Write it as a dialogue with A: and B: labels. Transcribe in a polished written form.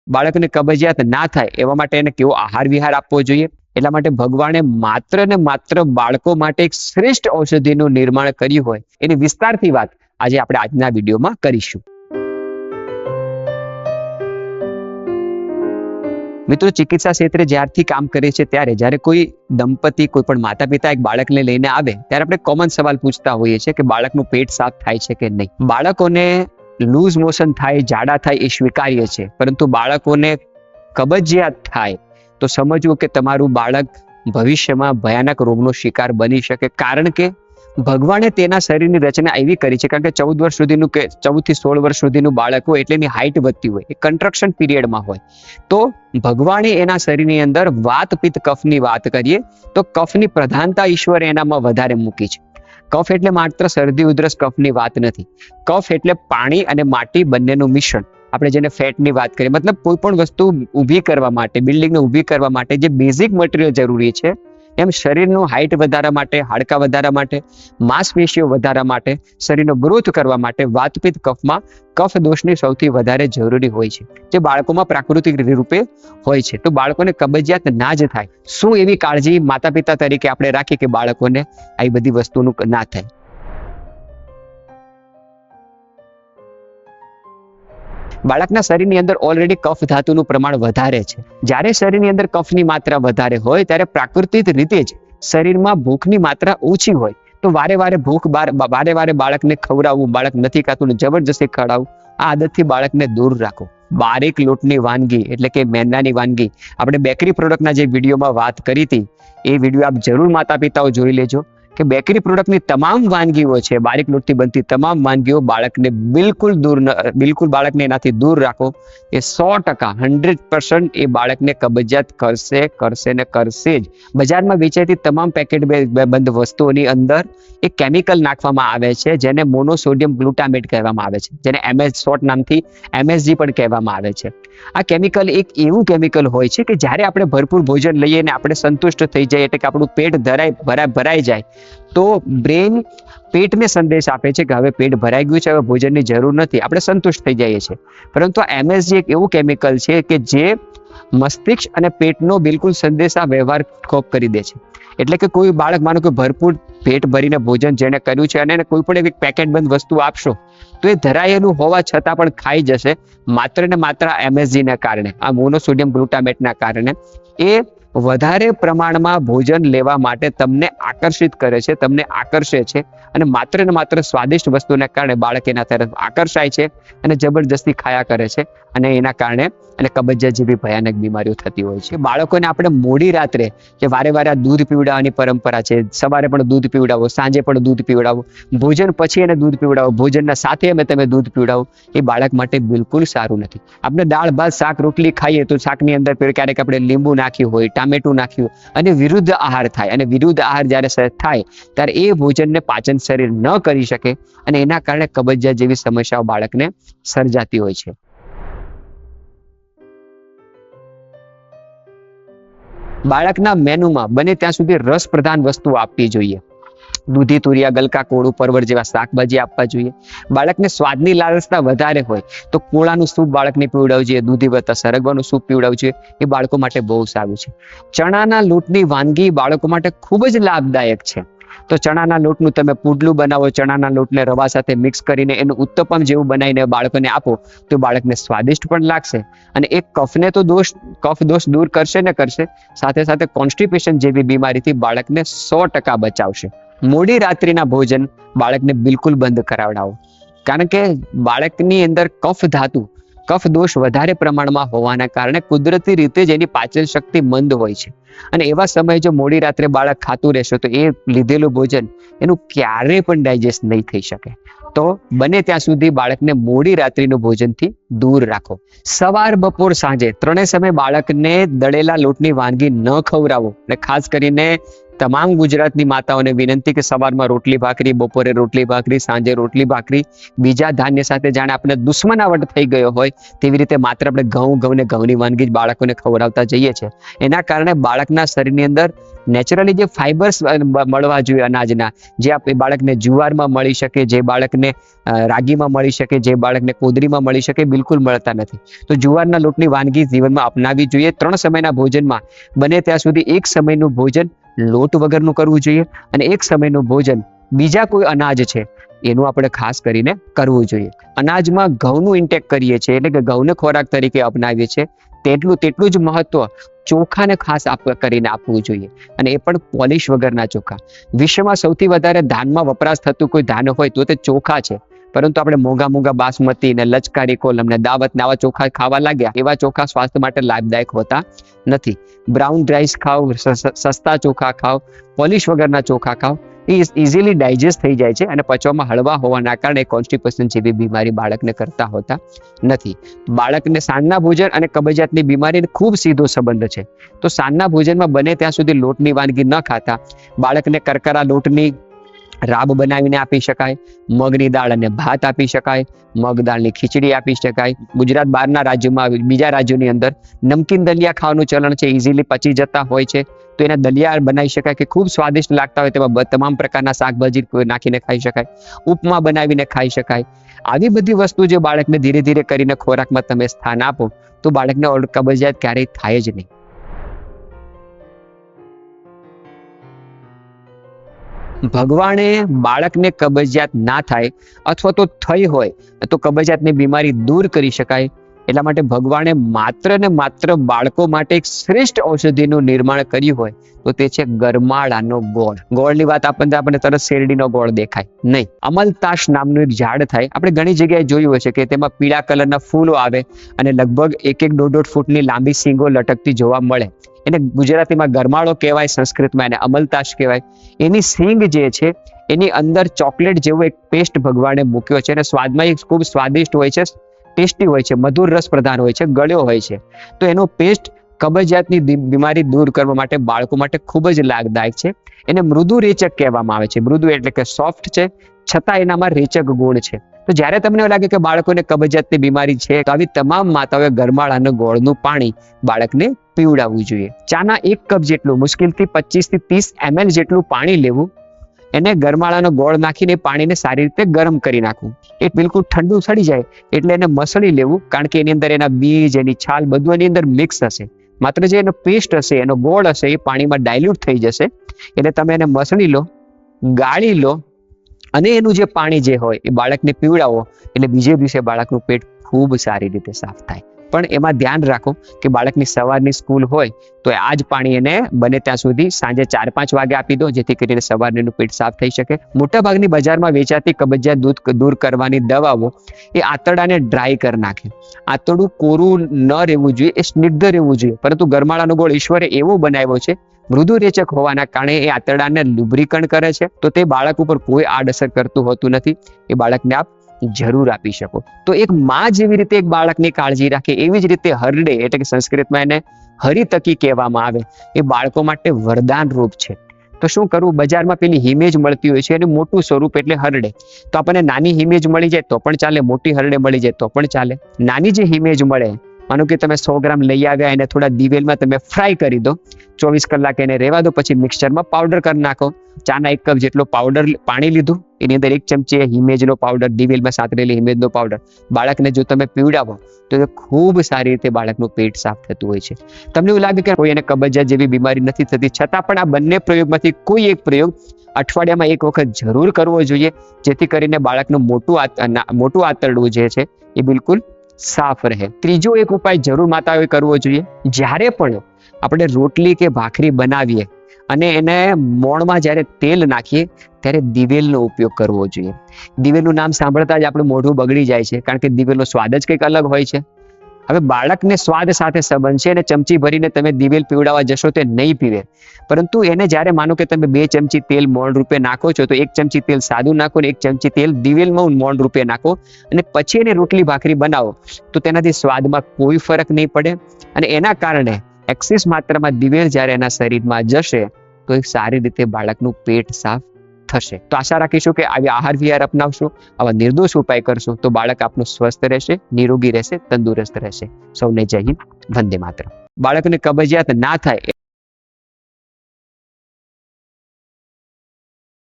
A: બાળકને કબજિયાત ના થાય એવા માટે એને કેવો આહાર વિહાર આપવો જોઈએ. એટલા માટે ભગવાને માત્ર ને માત્ર બાળકો માટે એક શ્રેષ્ઠ ઔષધિનું નિર્માણ કર્યું હોય એની વિસ્તારથી વાત આજે આપણે આજના વિડીયોમાં કરીશું. મિત્રો, ચિકિત્સા ક્ષેત્રે જ્યારથી કામ કરે છે ત્યારે જ્યારે કોઈ દંપતી, કોઈ પણ માતા પિતા એક બાળકને લઈને આવે ત્યારે આપણે કોમન સવાલ પૂછતા હોઈએ છીએ કે બાળકનું પેટ સાફ થાય છે કે નહીં. બાળકોને લૂઝ મોશન થાય, ઝાડા થાય એ સ્વીકાર્ય છે, પરંતુ બાળકોને કબજિયાત થાય તો સમજવું કે તમારું બાળક ભવિષ્યમાં ભયાનક રોગનો શિકાર બની શકે. કારણ કે ભગવાને તેના શરીરની રચના એવી કરી છે, કારણ કે 14 વર્ષ સુધીનું કે 14 થી 16 વર્ષ સુધીનું બાળક હોય એટલે એની હાઇટ વધતી હોય, એ કન્ટ્રક્શન પીરિયડમાં હોય. તો ભગવાને એના શરીરની અંદર વાત પિત્ત કફની વાત કરીએ તો કફની પ્રધાનતા ઈશ્વરે એનામાં વધારે મૂકી છે. કફ એટલે માત્ર શરદી ઉધરસ કફની વાત નથી. કફ એટલે પાણી અને માટી બંનેનું મિશ્રણ. આપણે જેને ફેટની વાત કરીએ, મતલબ કોઈ પણ વસ્તુ ઊભી કરવા માટે, બિલ્ડિંગને ઊભી કરવા માટે જે બેઝિક મટીરિયલ જરૂરી છે, એમ શરીરનું હાઇટ વધારવા માટે, હાડકા વધારવા માટે, માંસપેશીઓ વધારવા માટે, શરીરનો ગ્રોથ કરવા માટે વાતપિત્ત કફમાં કફ દોષની સૌથી વધારે જરૂરી હોય છે, જે બાળકોમાં પ્રાકૃતિક રૂપે હોય છે. તો બાળકોને કબજિયાત ના જ થાય, શું એવી કાળજી માતા પિતા તરીકે આપણે રાખીએ કે બાળકોને આવી બધી વસ્તુનું ના થાય. બાળકના શરીરની અંદર ઓલરેડી કફ ધાતુનું પ્રમાણ વધારે છે. જ્યારે શરીરની અંદર કફની માત્રા વધારે હોય ત્યારે પ્રાકૃતિક રીતે જ શરીરમાં ભૂખની માત્રા ઓછી હોય તો વારે વારે બાળકને ખવડાવવું, બાળક નથી ખાતું ને જબરજસ્તી ખવડાવવું, આ આદતથી બાળકને દૂર રાખો. બારીક લોટની વાનગી એટલે કે મેંદાની વાનગી, આપણે બેકરી પ્રોડક્ટના જે વિડીયોમાં વાત કરી હતી એ વિડીયો આપ જરૂર માતા પિતાઓ જોઈ લેજો કે બેકરી પ્રોડક્ટની તમામ વાનગીઓ છે, બારીક લોટથી બનતી તમામ વાનગીઓ બાળકને બિલકુલ બાળકને એનાથી દૂર રાખો. એ 100% 100% એ બાળકને કબજિયાત કરશે ને કરશે જ. બજારમાં વેચાતી તમામ પેકેટ બંધ વસ્તુઓની અંદર એક કેમિકલ નાખવામાં આવે છે જેને મોનોસોડિયમ ગ્લુટામેટ કહેવામાં આવે છે, જેને શોર્ટ નામથી MSG પણ કહેવામાં આવે છે. આ કેમિકલ એક એવું કેમિકલ હોય છે કે જ્યારે આપણે ભરપૂર ભોજન લઈએ ને આપણે સંતુષ્ટ થઈ જાય, એટલે કે આપણું પેટ ભરાઈ જાય તો બ્રેન પેટને સંદેશ આપે છે કે હવે પેટ ભરાઈ ગયું છે, હવે ભોજનની જરૂર નથી, આપણે સંતુષ્ટ થઈ જઈએ છીએ. પરંતુ આ MSG એક એવું કેમિકલ છે કે જે મસ્તિષ્ક અને પેટનો બિલકુલ સંદેશા વ્યવહાર ખોપ કરી દે છે. એટલે કે કોઈ બાળક, માનો કે ભરપૂર પેટ ભરીને ભોજન જેને કર્યું છે અને એને કોઈ પણ એવી પેકેટ બંધ વસ્તુ આપશો તો એ ધરાયેલું હોવા છતાં પણ ખાઈ જશે, માત્ર ને માત્ર MSG ના કારણે, આ મોનોસોડિયમ ગ્લુટામેટના કારણે. એ વધારે પ્રમાણમાં ભોજન લેવા માટે તમને આકર્ષિત કરે છે, તમને આકર્ષે છે અને માત્ર ને માત્ર સ્વાદિષ્ટ વસ્તુના કારણે બાળક એના તરફ આકર્ષાય છે અને જબરજસ્તી ખાયા કરે છે અને એના કારણે અને કબજિયાત જેવી ભયાનક બીમારીઓ થતી હોય છે. બાળકોને આપણે મોડી રાત્રે જે વારે વારે દૂધ પીવડાવવાની પરંપરા છે, સવારે પણ દૂધ પીવડાવો, સાંજે પણ દૂધ પીવડાવો, ભોજન પછી એને દૂધ પીવડાવો, ભોજનના સાથે તમે દૂધ પીવડાવો, એ બાળક માટે બિલકુલ સારું નથી. આપણે દાળ ભાત શાક રોટલી ખાઈએ તો શાકની અંદર ક્યારેક આપણે લીંબુ નાખ્યું હોય, ટામેટું નાખ્યું અને વિરુદ્ધ આહાર થાય, અને વિરુદ્ધ આહાર જ્યારે થાય ત્યારે એ ભોજનને પાચન શરીર ન કરી શકે અને એના કારણે કબજિયાત જેવી સમસ્યાઓ બાળકને સર્જાતી હોય છે. બાળકના મેનુમાં બને ત્યાં સુધી રસ પ્રધાન વસ્તુઓ આપવી જોઈએ. દૂધી, તુરિયા, ગલકા, કોળું, પરવળ જેવા શાકભાજી આપવા જોઈએ. બાળકને સ્વાદની લાલસા વધારે હોય તો કોળાનું સૂપ બાળકને પીવડાવવું જોઈએ, દૂધી વત્તા સરગવાનું સૂપ પીવડાવવું જોઈએ, એ બાળકો માટે બહુ સારું છે. ચણાના લોટની વાનગી બાળકો માટે ખૂબ જ લાભદાયક છે. તો ચણાના લોટનું તમે પુડલું બનાવો, ચણાના લોટને રવા સાથે મિક્સ કરીને એનું ઉત્તપમ જેવું બનાવીને બાળકોને આપો તો બાળકને સ્વાદિષ્ટ પણ લાગશે અને એક કફ દોષ દૂર કરશે ને કરશે, સાથે સાથે કોન્સ્ટિપેશન જેવી બીમારીથી બાળકને 100% બચાવશે. મોડી રાત્રિના ભોજન બાળકને બિલકુલ બંધ કરાવડાવો, કારણ કે બાળકની અંદર કફ દોષ વધારે પ્રમાણમાં હોવાના કારણે કુદરતી રીતે જ એની પાચન શક્તિ મંદ હોય છે અને એવા સમયે જો મોડી રાત્રે બાળક ખાતું રહેશે તો એ લીધેલું ભોજન એનું ક્યારેય પણ ડાયજેસ્ટ નહીં થઈ શકે. તો બને ત્યાં સુધી બાળકને મોડી રાત્રિનું ભોજનથી દૂર રાખો. સવાર, બપોર, સાંજે ત્રણેય સમય બાળકને દળેલા લોટની વાનગી ન ખવડાવો. અને ખાસ કરીને તમામ ગુજરાતની માતાઓને વિનંતી કે સવારમાં રોટલી ભાખરી, બપોરે રોટલી ભાખરી, સાંજે રોટલી ભાખરી, બીજા ધાન્ય સાથે જાણે આપણે દુશ્મનાવટ થઈ ગયો હોય તેવી રીતે માત્ર આપણે ઘઉંની વાનગી જ બાળકોને ખવડાવતા જઈએ છીએ. એના કારણે બાળકના શરીરની અંદર નેચરલી જે ફાઈબર્સ મળવા જોઈએ અનાજના, જે બાળકને જુવારમાં મળી શકે, જે બાળકને રાગીમાં મળી શકે, જે બાળકને કોદરીમાં મળી શકે, બિલકુલ મળતા નથી. તો જુવારના લોટની વાનગી જીવનમાં અપનાવવી જોઈએ. 3 સમયના ભોજનમાં બને ત્યાં સુધી 1 સમયનું ભોજન લોટ વગરનું કરવું જોઈએ અને 1 સમયનું ભોજન બીજા કોઈ અનાજ છે એનું આપણે ખાસ કરીને કરવું જોઈએ. અનાજમાં ઘઉંનું ઇન્ટેક કરીએ છીએ, એટલે કે ઘઉંને ખોરાક તરીકે અપનાવીએ છીએ, તેટલું જ મહત્વ ચોખાને ખાસ કરીને આપવું જોઈએ, અને એ પણ પોલિશ વગરના ચોખા. વિશ્વમાં સૌથી વધારે ધાનમાં વપરાશ થતું કોઈ ધાન હોય તો તે ચોખા છે. પરંતુ આપણે મોંઘા બાસમતી ને લચકારી કોલમ ને દાવત ને આવા ચોખા ખાવા લાગ્યા. એવા ચોખા સ્વાસ્થ્ય માટે લાભદાયક હોતા નથી. બ્રાઉન રાઈસ ખાઓ, સસ્તા ચોખા ખાઓ, પોલિશ વગરના ચોખા ખાઓ, એ ઇઝીલી ડાયજેસ્ટ થઈ જાય છે અને પચવામાં હળવા હોવાના કારણે કોન્સ્ટિપેશન જેવી બીમારી બાળકને કરતા હોતા નથી. બાળકને સાંજના ભોજન અને કબજિયાતની બીમારીને ખૂબ સીધો સંબંધ છે. તો સાંજના ભોજનમાં બને ત્યાં સુધી લોટની વાનગી ન ખાતા બાળકને કરકરા લોટની રાબ બનાવીને આપી શકાય, મગની દાળ અને ભાત આપી શકાય, મગ દાળની ખીચડી આપી શકાય. ગુજરાત બહારના રાજ્યોમાં, બીજા રાજ્યોની અંદર નમકીન દલિયા ખાવાનું ચલણ છે, ઇઝીલી પચી જતા હોય છે, તો એના દલિયા બનાવી શકાય કે ખૂબ સ્વાદિષ્ટ લાગતા હોય. તેમાં તમામ પ્રકારના શાકભાજી નાખીને ખાઈ શકાય, ઉપમા બનાવીને ખાઈ શકાય. આવી બધી વસ્તુ જે બાળકને ધીરે ધીરે કરીને ખોરાકમાં તમે સ્થાન આપો તો બાળકને કબજિયાત ક્યારેય થાય જ નહીં. ભગવાને બાળકને કબજિયાત ના થાય અથવા તો થઈ હોય તો કબજિયાતની બીમારી દૂર કરી શકાય, એટલા માટે ભગવાને માત્ર ને માત્ર બાળકો માટે એક શ્રેષ્ઠ ઔષધિનું નિર્માણ કર્યું હોય તો તે છે ગરમાળાનો ગોળ. ગોળની વાત આપણને તરત શેરડીનો ગોળ દેખાય નહીં. અમલતાશ નામનું એક ઝાડ થાય, આપણે ઘણી જગ્યાએ જોયું હશે કે તેમાં પીળા કલરના ફૂલો આવે અને લગભગ 1-1, 1.5 ફૂટની લાંબી શીંગો લટકતી જોવા મળે. એને ગુજરાતીમાં ગરમાળો કહેવાય, સંસ્કૃતમાં એને અમલતાશ કહેવાય. એની સિંગ જે છે એની અંદર ચોકલેટ જેવો એક પેસ્ટ ભગવાને મૂક્યો છે અને સ્વાદમાં એ ખૂબ સ્વાદિષ્ટ હોય છે, ટેસ્ટી હોય છે, મધુર રસ પ્રધાન હોય છે, ગળ્યો હોય છે. તો એનો પેસ્ટ કબજિયાતની બીમારી દૂર કરવા માટે બાળકો માટે ખૂબ જ લાભદાયક છે. એને મૃદુ રેચક કહેવામાં આવે છે. મૃદુ એટલે કે સોફ્ટ છે, છતાં એનામાં રેચક ગુણ છે. તો જ્યારે તમને એવું લાગે કે બાળકોને કબજિયાતની બીમારી છે તો આવી તમામ માતાઓએ ગરમાળાના ગોળનું પાણી બાળકને પીવડાવવું જોઈએ. ચાના 1 કપ જેટલું, મુશ્કેલથી 25 થી 30 ml જેટલું પાણી લેવું, એને ગરમાળાનો ગોળ નાખીને પાણીને સારી રીતે ગરમ કરી નાખવું. એ બિલકુલ ઠંડુ થઈ જાય એટલે એને મસળી લેવું, કારણ કે એની અંદર એના બીજ, એની છાલ બધું એની અંદર મિક્સ હશે. માત્ર જે એનો પેસ્ટ હશે, એનો ગોળ હશે, એ પાણીમાં ડાયલ્યુટ થઈ જશે. એટલે તમે એને મસળી લો, ગાળી લો અને એનું જે પાણી જે હોય એ બાળકને પીવડાવો, એટલે બીજે દિવસે બાળકનું પેટ ખૂબ સારી રીતે સાફ થાય. પણ એમાં ધ્યાન રાખો કે બાળકની સવારની સ્કૂલ હોય તો આ જ પાણી એને બને ત્યાં સુધી સાંજે 4-5 વાગે આપી દો, જેથી કરીને સવારનું પેટ સાફ થઈ શકે. મોટાભાગની બજારમાં વેચાતી કબજિયાત દૂર કરવાની દવાઓ એ આંતરડાને ડ્રાય કરી નાખે. આંતરડું કોરું ન રહેવું જોઈએ, એ સ્નિગ્ધ રહેવું જોઈએ. પરંતુ ગરમાળાનો ગોળ ઈશ્વરે એવો બનાવ્યો છે, મૃદુ રેચક હોવાના કારણે એ આંતરડાને લુબ્રિકન્ટ કરે છે, તો તે બાળક ઉપર કોઈ આડઅસર કરતું હોતું નથી. એ બાળકને આપ જરૂર આપી શકો. તો એક માં જેવી રીતે એક બાળકની કાળજી રાખે, એવી જ રીતે હરડે, એટલે કે સંસ્કૃતમાં એને હરિતકી કહેવામાં આવે, એ બાળકો માટે વરદાન રૂપ છે. તો શું કરવું? બજારમાં પેલી હિમેજ મળતી હોય છે, એનું મોટું સ્વરૂપ એટલે હરડે. તો આપણને નાની હિમેજ મળી જાય તો પણ ચાલે, મોટી હરડે મળી જાય તો પણ ચાલે. નાની જે હિમેજ મળે, માનો કે તમે 100 ગ્રામ લઈ આવ્યા, એને થોડા દિવેલમાં તમે ફ્રાય કરી દો, 24 કલાક એને રહેવા દો, પછી મિક્સચરમાં પાવડર કરી નાખો. ચાના 1 કપ જેટલો પાવડર પાણી લીધું, એની અંદર 1 ચમચી હિમેજનો પાવડર, દિવેલમાં સાતરેલી હિમેજનો પાવડર બાળકને જો તમે પીવડાવો તો ખૂબ સારી રીતે બાળકનું પેટ સાફ થતું હોય છે. તમને એવું લાગે કે કોઈ એને કબજિયાત જેવી બીમારી નથી થતી, છતાં પણ આ બંને પ્રયોગમાંથી કોઈ એક પ્રયોગ અઠવાડિયામાં 1 વખત જરૂર કરવો જોઈએ, જેથી કરીને બાળકનું મોટું આંતરડું જે છે એ બિલકુલ સાફ રહે. ત્રીજો એક ઉપાય જરૂર માતાઓએ કરવો જોઈએ, જ્યારે પણ આપણે રોટલી કે ભાખરી બનાવીએ અને એને મોણમાં જ્યારે તેલ નાખીએ ત્યારે દિવેલનો ઉપયોગ કરવો જોઈએ. દિવેલનું નામ સાંભળતા જ આપણું મોઢું બગડી જાય છે, કારણ કે દિવેલનો સ્વાદ જ કંઈક અલગ હોય છે. હવે બાળકને સ્વાદ સાથે સંબંધ છે અને ચમચી ભરીને તમે દિવેલ પીવડાવવા જશો તો નહીં પીવે. પરંતુ એને જ્યારે માનો કે તમે 2 ચમચી તેલ મોણ રૂપે નાખો છો, તો 1 ચમચી તેલ સાદું નાખો ને 1 ચમચી તેલ દિવેલમાં મોણ રૂપે નાખો અને પછી એને રોટલી ભાખરી બનાવો, તો તેનાથી સ્વાદમાં કોઈ ફરક નહીં પડે. અને એના કારણે એક્સિસ માત્રામાં દિવેલ જ્યારે એના શરીરમાં જશે તો એક સારી રીતે બાળકનું પેટ સાફ થશે. તો આશા રાખીશું કે આવી આહાર વિહાર અપનાવશો, આવા નિર્દોષ ઉપાય કરશો તો બાળક આપનું સ્વસ્થ રહેશે, નિરોગી રહેશે, તંદુરસ્ત રહેશે. સૌને જય હિન્દ, વંદે માતરમ. બાળકને કબજિયાત ના થાય